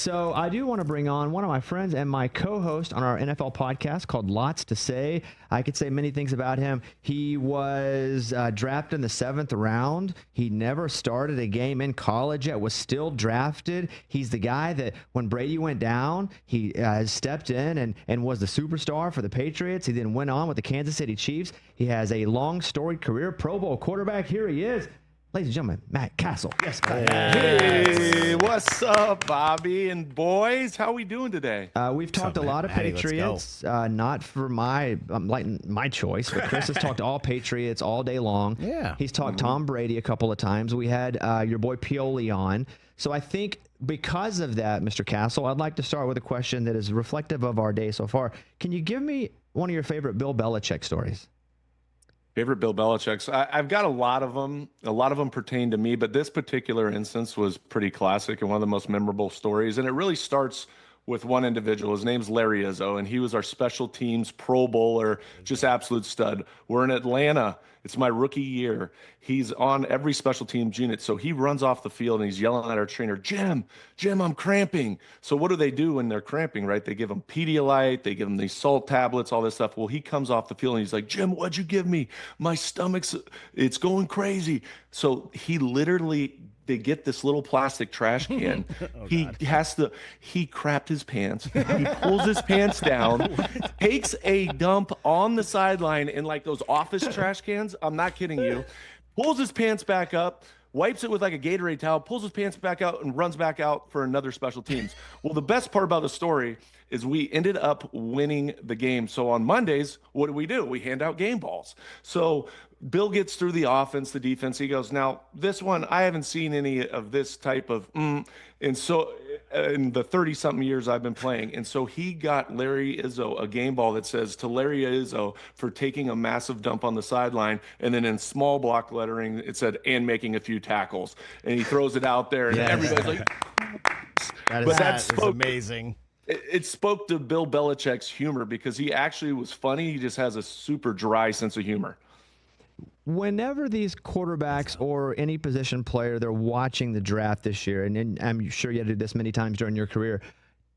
So I do want to bring on one of my friends and my co-host on our NFL podcast called Lots to Say. I could say many things about him. He was drafted in the 7th round. He never started a game in college yet, was still drafted. He's the guy that when Brady went down, he stepped in and was the superstar for the Patriots. He then went on with the Kansas City Chiefs. He has a long storied career, Pro Bowl quarterback. Here he is. Ladies and gentlemen, Matt Cassel. Yes, hey, what's up, Bobby and boys? How we doing today? We've talked a lot of Patriots, not for my choice, but Chris has talked all Patriots all day long. Yeah. He's talked Tom Brady a couple of times. We had your boy Pioli on. So I think because of that, Mr. Cassel, I'd like to start with a question that is reflective of our day so far. Can you give me one of your favorite Bill Belichick stories? Favorite Bill Belichick's? I've got a lot of them. A lot of them pertain to me, but this particular instance was pretty classic and one of the most memorable stories. And it really starts with one individual. His name's Larry Izzo, and he was our special teams Pro Bowler, just absolute stud. We're in Atlanta. It's my rookie year. He's on every special teams unit. So he runs off the field and he's yelling at our trainer, Jim, I'm cramping. So what do they do when they're cramping, right? They give him Pedialyte, they give him these salt tablets, all this stuff. Well, he comes off the field and he's like, Jim, what'd you give me? My stomach's, it's going crazy. So he literally, they get this little plastic trash can. He crapped his pants. He pulls his pants down, takes a dump on the sideline in like those office trash cans. I'm not kidding you. Pulls his pants back up, wipes it with like a Gatorade towel, pulls his pants back out and runs back out for another special teams. Well, the best part about the story is we ended up winning the game. So on Mondays, what do? We hand out game balls. So Bill gets through the offense, the defense. He goes, now, this one, I haven't seen any of this type of And so in the 30-something years I've been playing. And so he got Larry Izzo a game ball that says, to Larry Izzo for taking a massive dump on the sideline. And then in small block lettering, it said, and making a few tackles. And he throws it out there, and everybody's like, that is amazing. It spoke to Bill Belichick's humor because he actually was funny. He just has a super dry sense of humor. Whenever these quarterbacks or any position player, they're watching the draft this year, and I'm sure you had to do this many times during your career,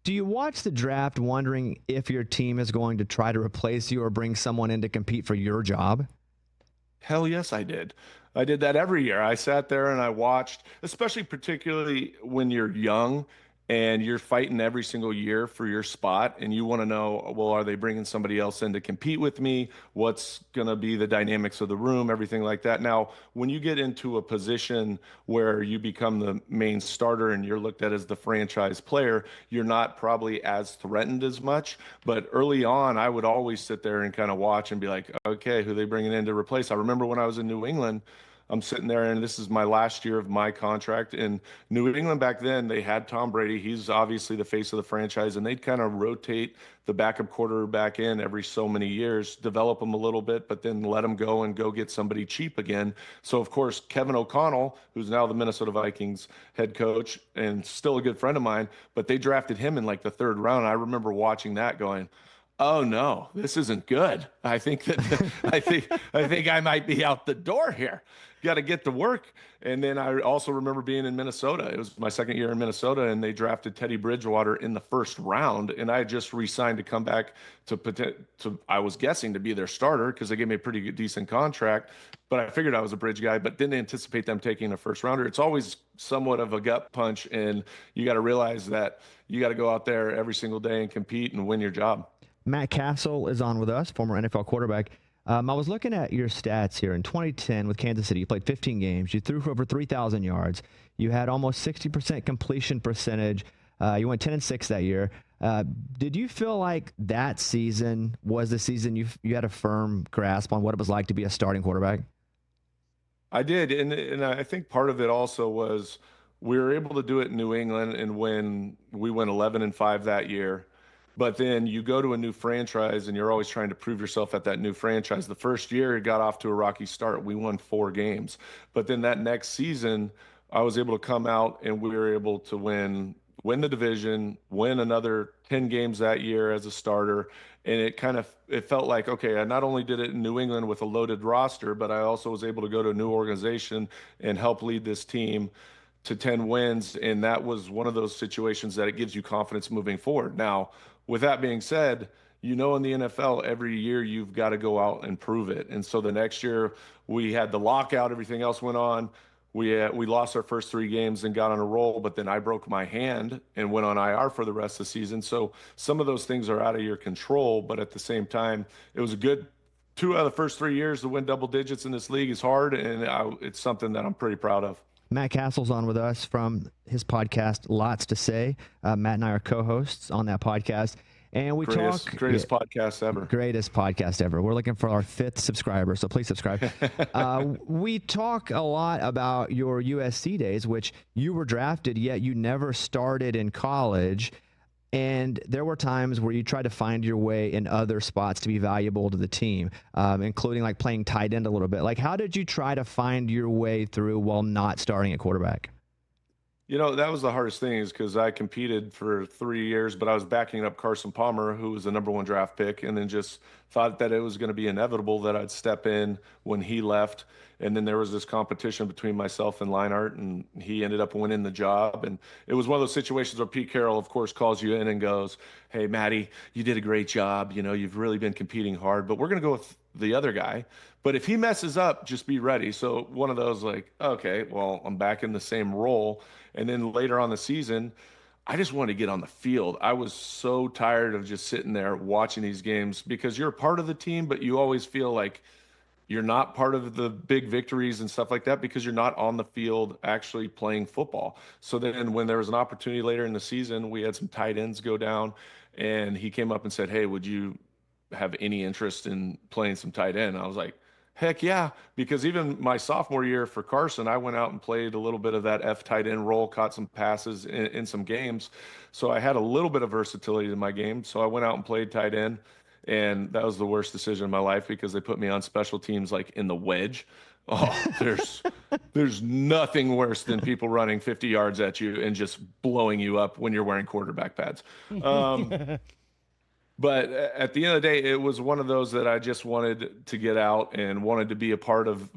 do you watch the draft wondering if your team is going to try to replace you or bring someone in to compete for your job? Hell yes, I did. I did that every year. I sat there and I watched, especially particularly when you're young and you're fighting every single year for your spot, and you want to know, well, are they bringing somebody else in to compete with me? What's going to be the dynamics of the room, everything like that. Now, when you get into a position where you become the main starter and you're looked at as the franchise player, you're not probably as threatened as much. But early on, I would always sit there and kind of watch and be like, okay, who are they bringing in to replace? I remember when I was in New England, I'm sitting there, and this is my last year of my contract. In New England back then, they had Tom Brady. He's obviously the face of the franchise, and they'd kind of rotate the backup quarterback in every so many years, develop him a little bit, but then let him go and go get somebody cheap again. So, of course, Kevin O'Connell, who's now the Minnesota Vikings head coach and still a good friend of mine, but they drafted him in like the 3rd round. I remember watching that going, oh no, this isn't good. I think I might be out the door here. Got to get to work. And then I also remember being in Minnesota. It was my 2nd year in Minnesota, and they drafted Teddy Bridgewater in the 1st round. And I had just re-signed to come back to I was guessing to be their starter because they gave me a pretty good, decent contract. But I figured I was a bridge guy, but didn't anticipate them taking a 1st rounder. It's always somewhat of a gut punch, and you got to realize that you got to go out there every single day and compete and win your job. Matt Cassel is on with us, former NFL quarterback. I was looking at your stats here. In 2010 with Kansas City, you played 15 games. You threw for over 3,000 yards. You had almost 60% completion percentage. You went 10-6 that year. Did you feel like that season was the season you had a firm grasp on what it was like to be a starting quarterback? I did, and I think part of it also was we were able to do it in New England, and when we went 11-5 that year. But then you go to a new franchise and you're always trying to prove yourself at that new franchise. The first year it got off to a rocky start. We won 4 games. But then that next season, I was able to come out and we were able to win the division, win another 10 games that year as a starter. And it felt like, okay, I not only did it in New England with a loaded roster, but I also was able to go to a new organization and help lead this team to 10 wins. And that was one of those situations that it gives you confidence moving forward. Now, with that being said, in the NFL, every year you've got to go out and prove it. And so the next year we had the lockout, everything else went on. We lost our first 3 games and got on a roll, but then I broke my hand and went on IR for the rest of the season. So some of those things are out of your control, but at the same time, it was a good 2 out of the first 3 years to win double digits in this league is hard, and it's something that I'm pretty proud of. Matt Cassel's on with us from his podcast, Lots to Say. Matt and I are co-hosts on that podcast. And we greatest podcast ever. Greatest podcast ever. We're looking for our 5th subscriber, so please subscribe. We talk a lot about your USC days, which you were drafted, yet you never started in college. And there were times where you tried to find your way in other spots to be valuable to the team, including like playing tight end a little bit. Like, how did you try to find your way through while not starting at quarterback? That was the hardest thing, is because I competed for 3 years, but I was backing up Carson Palmer, who was the #1 draft pick, and then just thought that it was going to be inevitable that I'd step in when he left. And then there was this competition between myself and Leinart, and he ended up winning the job. And it was one of those situations where Pete Carroll, of course, calls you in and goes, "Hey, Matty, you did a great job. You've really been competing hard, but we're going to go with the other guy. But if he messes up, just be ready." So one of those like, okay, well, I'm back in the same role. And then later on the season, I just wanted to get on the field. I was so tired of just sitting there watching these games, because you're a part of the team, but you always feel like you're not part of the big victories and stuff like that because you're not on the field actually playing football. So then when there was an opportunity later in the season, we had some tight ends go down, and he came up and said, "Hey, would you have any interest in playing some tight end?" I was like, heck yeah, because even my sophomore year for Carson, I went out and played a little bit of that F tight end role, caught some passes in some games. So I had a little bit of versatility in my game. So I went out and played tight end, and that was the worst decision of my life because they put me on special teams like in the wedge. Oh, there's nothing worse than people running 50 yards at you and just blowing you up when you're wearing quarterback pads. But at the end of the day, it was one of those that I just wanted to get out and wanted to be a part of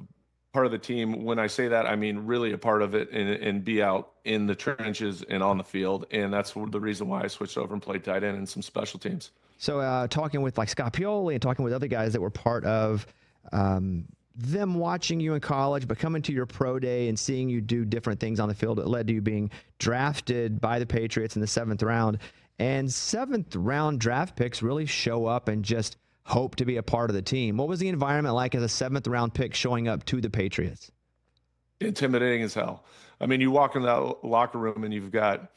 the team. When I say that, I mean really a part of it, and be out in the trenches and on the field. And that's the reason why I switched over and played tight end and some special teams. So talking with like Scott Pioli and talking with other guys that were part of them watching you in college, but coming to your pro day and seeing you do different things on the field, it led to you being drafted by the Patriots in the 7th round. And 7th round draft picks really show up and just hope to be a part of the team. What was the environment like as a 7th round pick showing up to the Patriots? Intimidating as hell. I mean, you walk in that locker room and you've got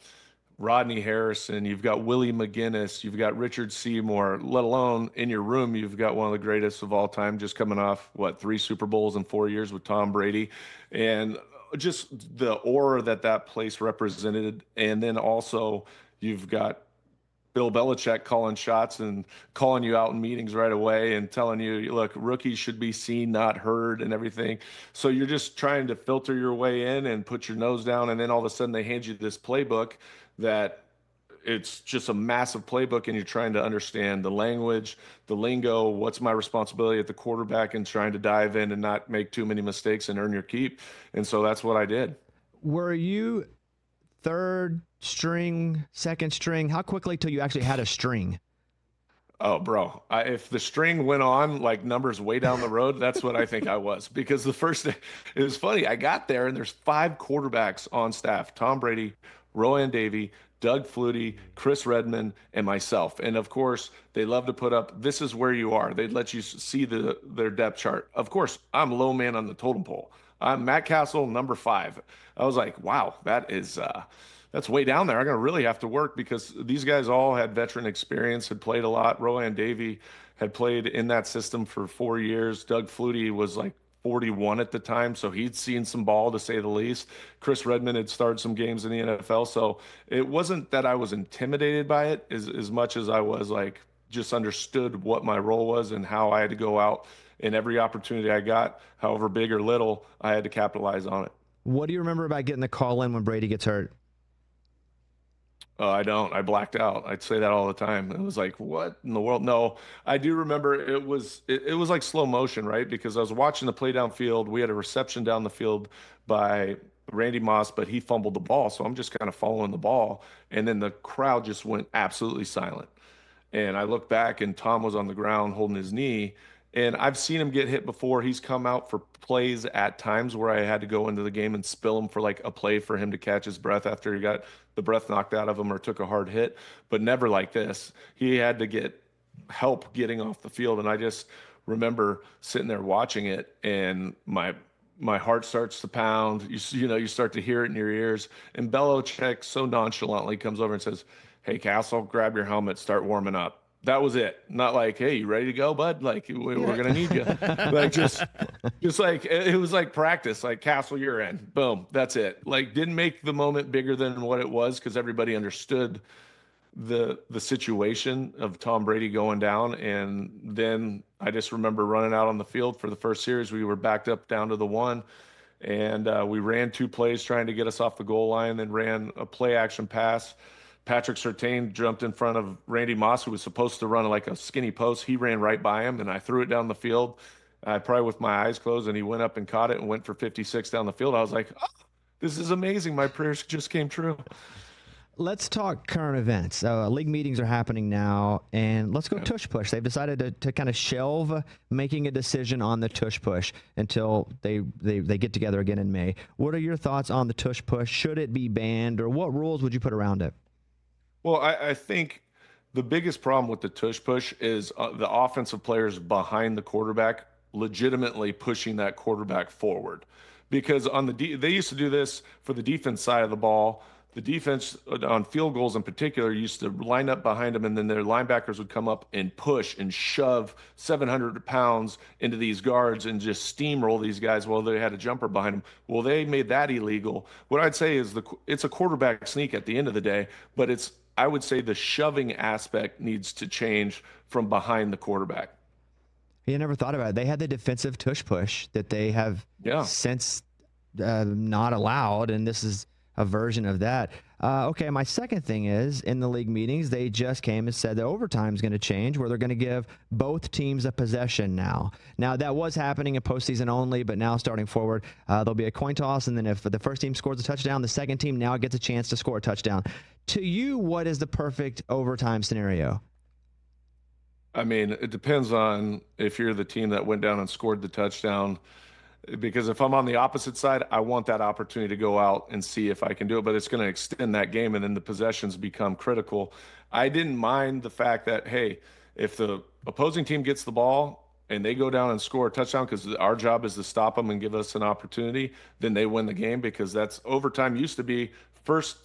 Rodney Harrison, you've got Willie McGinnis, you've got Richard Seymour, let alone in your room, you've got one of the greatest of all time, just coming off, 3 Super Bowls in 4 years with Tom Brady. And just the aura that place represented. And then also you've got Bill Belichick calling shots and calling you out in meetings right away and telling you, look, rookies should be seen, not heard, and everything. So you're just trying to filter your way in and put your nose down. And then all of a sudden they hand you this playbook that it's just a massive playbook, and you're trying to understand the language, the lingo, what's my responsibility at the quarterback, and trying to dive in and not make too many mistakes and earn your keep. And so that's what I did. Were you 3rd string, 2nd string? How quickly till you actually had a string? Oh, bro, if the string went on like numbers way down the road, that's what I think I was. Because the first day, it was funny. I got there and there's 5 quarterbacks on staff: Tom Brady, Rowan Davey, Doug Flutie, Chris Redmond, and myself. And of course, they love to put up, this is where you are. They'd let you see their depth chart. Of course, I'm low man on the totem pole. I'm Matt Cassel, number 5. I was like, wow, that's way down there. I'm going to really have to work, because these guys all had veteran experience, had played a lot. Rowan Davey had played in that system for 4 years. Doug Flutie was like 41 at the time, so he'd seen some ball, to say the least. Chris Redmond had started some games in the NFL. So it wasn't that I was intimidated by it as much as I was like just understood what my role was and how I had to go out, and every opportunity I got, however big or little, I had to capitalize on it. What do you remember about getting the call in when Brady gets hurt? I don't. I blacked out. I'd say that all the time. It was like, what in the world? No, I do remember it was like slow motion, right? Because I was watching the play downfield. We had a reception down the field by Randy Moss, but he fumbled the ball. So I'm just kind of following the ball. And then the crowd just went absolutely silent. And I look back and Tom was on the ground holding his knee. And I've seen him get hit before. He's come out for plays at times where I had to go into the game and spill him for like a play for him to catch his breath after he got the breath knocked out of him or took a hard hit, but never like this. He had to get help getting off the field. And I just remember sitting there watching it, and my heart starts to pound. You start to hear it in your ears. And Belichick so nonchalantly comes over and says, "Hey, Cassel, grab your helmet, start warming up." That was it. Not like, "Hey, you ready to go, bud? Like, we're gonna need you." Like, just like it was like practice. Like, Cassel, you're in. Boom, that's it. Like, didn't make the moment bigger than what it was because everybody understood the situation of Tom Brady going down. And then I just remember running out on the field for the first series. We were backed up down to the one, and we ran 2 plays trying to get us off the goal line, then ran a play action pass. Patrick Surtain jumped in front of Randy Moss, who was supposed to run like a skinny post. He ran right by him, and I threw it down the field, probably with my eyes closed, and he went up and caught it and went for 56 down the field. I was like, "Oh, this is amazing. My prayers just came true." Let's talk current events. League meetings are happening now, and let's go Tush Push. They've decided to kind of shelve making a decision on the Tush Push until they get together again in May. What are your thoughts on the Tush Push? Should it be banned, or what rules would you put around it? Well, I think the biggest problem with the Tush Push is the offensive players behind the quarterback legitimately pushing that quarterback forward. Because they used to do this for the defense side of the ball. The defense on field goals in particular used to line up behind them, and then their linebackers would come up and push and shove 700 pounds into these guards and just steamroll these guys while they had a jumper behind them. Well, they made that illegal. What I'd say is it's a quarterback sneak at the end of the day, but I would say the shoving aspect needs to change from behind the quarterback. You never thought about it. They had the defensive Tush Push that they have since not allowed, and this is a version of that. Okay, my second thing is, in the league meetings, they just came and said that overtime is going to change, where they're going to give both teams a possession now. Now, that was happening in postseason only, but now starting forward, there'll be a coin toss, and then if the first team scores a touchdown, the second team now gets a chance to score a touchdown. To you, what is the perfect overtime scenario? I mean, it depends on if you're the team that went down and scored the touchdown. Because if I'm on the opposite side, I want that opportunity to go out and see if I can do it, but it's going to extend that game, and then the possessions become critical. I didn't mind the fact that, hey, if the opposing team gets the ball and they go down and score a touchdown, because our job is to stop them and give us an opportunity, then they win the game, because that's overtime used to be first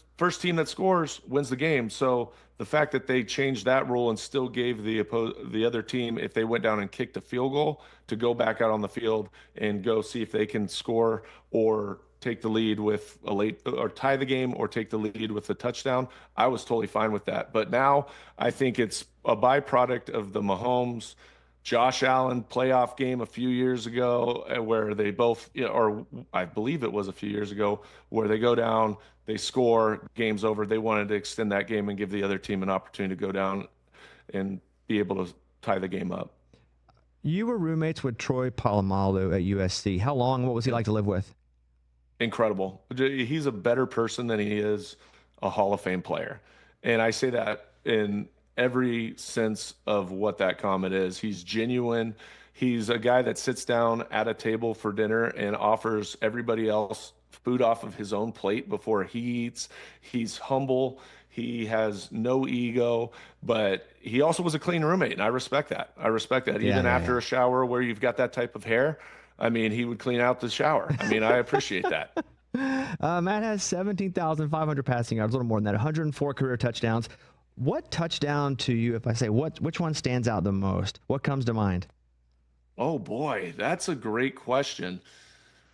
team that scores wins the game. So the fact that they changed that rule and still gave the other team, if they went down and kicked a field goal, to go back out on the field and go see if they can score or take the lead with a late, or tie the game or take the lead with a touchdown, I was totally fine with that. But now I think it's a byproduct of the Mahomes Josh Allen playoff game a few years ago, where they both, or I believe it was a few years ago, where they go down, they score, game's over. They wanted to extend that game and give the other team an opportunity to go down and be able to tie the game up. You were roommates with Troy Polamalu at USC. How long? What was he like to live with? Incredible. He's a better person than he is a Hall of Fame player. And I say that in every sense of what that comment is. He's genuine. He's a guy that sits down at a table for dinner and offers everybody else food off of his own plate before he eats. He's humble. He has no ego, but he also was a clean roommate, and I respect that. Even after a shower where you've got that type of hair, I mean, he would clean out the shower. I mean, I appreciate that. Matt has 17,500 passing yards, a little more than that, 104 career touchdowns. What touchdown to you, if I say which one stands out the most? What comes to mind? Oh boy, that's a great question.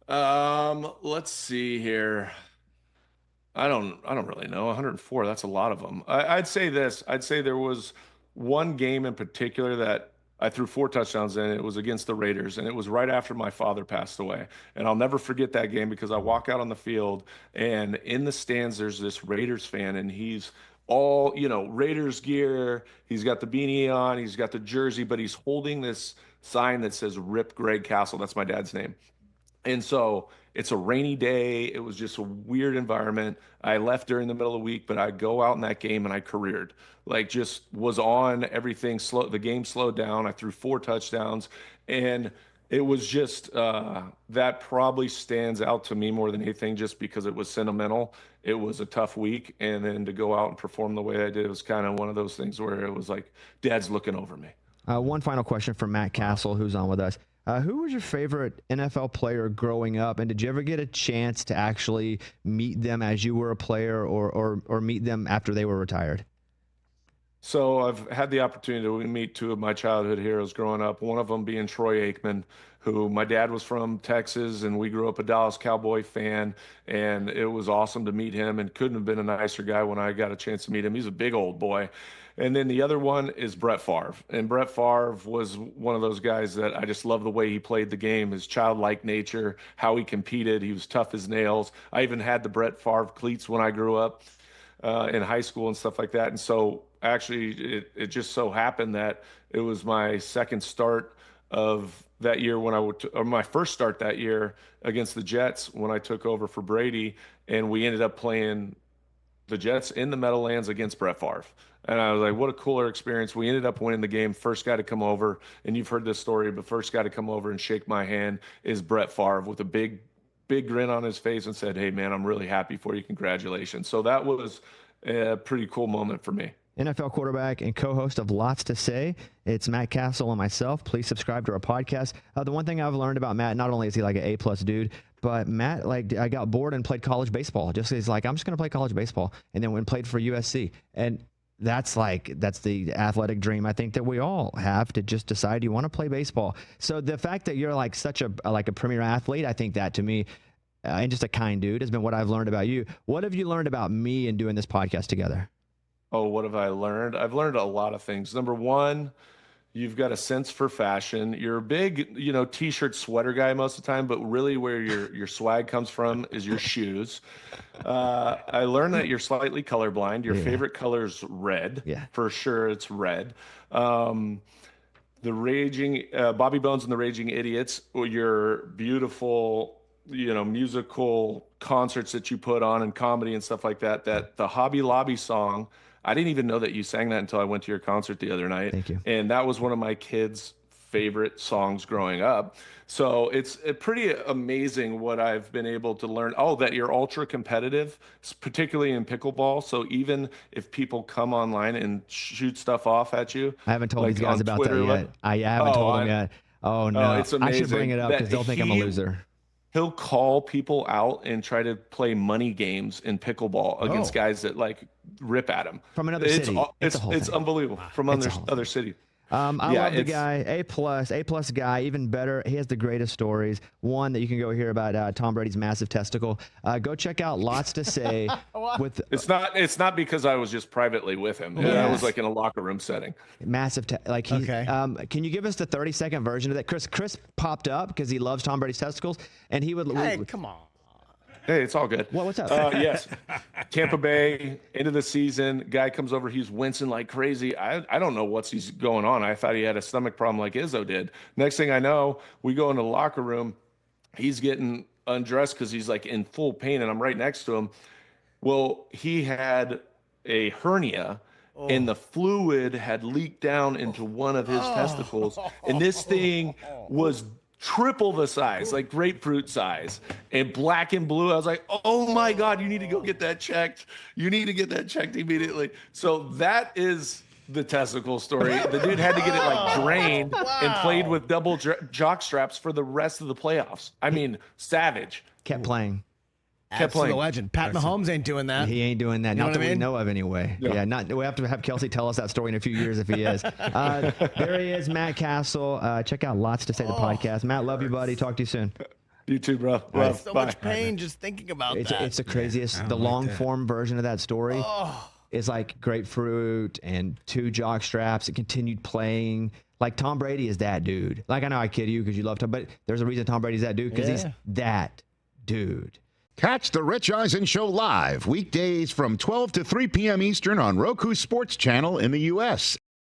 Let's see here. I don't really know. 104, that's a lot of them. I'd say this. I'd say there was one game in particular that I threw 4 touchdowns in. It was against the Raiders, and it was right after my father passed away. And I'll never forget that game, because I walk out on the field, and in the stands there's this Raiders fan, and he's all, Raiders gear. He's got the beanie on, he's got the jersey, but he's holding this sign that says "Rip Greg Cassel." That's my dad's name. And so it's a rainy day. It was just a weird environment. I left during the middle of the week, but I go out in that game and I careered. Like just was on everything slow. The game slowed down. I threw 4 touchdowns, and it was just that probably stands out to me more than anything, just because it was sentimental. It was a tough week, and then to go out and perform the way I did was kind of one of those things where it was like Dad's looking over me. One final question from Matt Cassel, who's on with us. Who was your favorite NFL player growing up, and did you ever get a chance to actually meet them as you were a player, or meet them after they were retired? So I've had the opportunity to meet 2 of my childhood heroes growing up, one of them being Troy Aikman, who my dad was from Texas, and we grew up a Dallas Cowboy fan, and it was awesome to meet him, and couldn't have been a nicer guy when I got a chance to meet him. He's a big old boy. And then the other one is Brett Favre. And Brett Favre was one of those guys that I just love the way he played the game, his childlike nature, how he competed. He was tough as nails. I even had the Brett Favre cleats when I grew up in high school and stuff like that. And so actually it just so happened that it was my second start of that year when or my first start that year against the Jets when I took over for Brady, and we ended up playing the Jets in the Meadowlands against Brett Favre. And I was like, what a cooler experience. We ended up winning the game. First guy to come over, and you've heard this story, but first guy to come over and shake my hand is Brett Favre with a big grin on his face and said, "Hey man, I'm really happy for you. Congratulations." So that was a pretty cool moment for me. NFL quarterback and co-host of Lots to Say. It's Matt Cassel and myself. Please subscribe to our podcast. The one thing I've learned about Matt, not only is he like an A+ dude, but Matt, like, I got bored and played college baseball. Just he's like, I'm just going to play college baseball. And then went and played for USC. And that's the athletic dream I think that we all have, to just decide you want to play baseball. So the fact that you're like such a premier athlete, I think that to me, and just a kind dude, has been what I've learned about you. What have you learned about me in doing this podcast together? Oh, what have I learned? I've learned a lot of things. Number one, you've got a sense for fashion. You're a big, t-shirt sweater guy most of the time, but really where your swag comes from is your shoes. I learned that you're slightly colorblind. Your favorite color is red. Yeah. For sure, it's red. The Raging, Bobby Bones and the Raging Idiots, or your beautiful, musical concerts that you put on and comedy and stuff like that, that the Hobby Lobby song, I didn't even know that you sang that until I went to your concert the other night. Thank you. And that was one of my kids' favorite songs growing up. So it's pretty amazing what I've been able to learn. Oh, that you're ultra competitive, particularly in pickleball. So even if people come online and shoot stuff off at you. I haven't told these guys about Twitter that yet. I haven't told them yet. Oh, no. It's amazing. I should bring it up because they'll think I'm a loser. He'll call people out and try to play money games in pickleball against guys that rip at him from another city. It's unbelievable. From other city. I love the guy, A+ guy, even better. He has the greatest stories. One that you can go hear about Tom Brady's massive testicle. Go check out Lots to Say. It's not because I was just privately with him. Yes. I was like in a locker room setting. Massive, can you give us the 30-second version of that? Chris popped up because he loves Tom Brady's testicles, and he would. Hey, come on. Hey, it's all good. What's up? Yes. Tampa Bay, end of the season. Guy comes over. He's wincing like crazy. I don't know he's going on. I thought he had a stomach problem like Izzo did. Next thing I know, we go into the locker room. He's getting undressed because he's like in full pain, and I'm right next to him. Well, he had a hernia. And the fluid had leaked down into one of his testicles. And this thing was triple the size, like grapefruit size, and black and blue. I was like, oh my God, you need to go get that checked. You need to get that checked immediately. So that is the testicle story. The dude had to get it drained and played with double jock straps for the rest of the playoffs. I mean, savage. Kept playing. Kept playing. The legend. Pat Mahomes ain't doing that. He ain't doing that. Not that we know of anyway. Yeah. We have to have Kelsey tell us that story in a few years if he is. There he is, Matt Cassel. Check out Lots to Say the podcast. Matt, love you, buddy. Talk to you soon. You too, bro. So much pain just thinking about that. It's the craziest. The long form version of that story is like grapefruit and 2 jock straps. It continued playing. Like Tom Brady is that dude. Like I know I kid you because you love Tom, but there's a reason Tom Brady's that dude because he's that dude. Catch the Rich Eisen Show live weekdays from 12 to 3 p.m. Eastern on Roku Sports Channel in the U.S.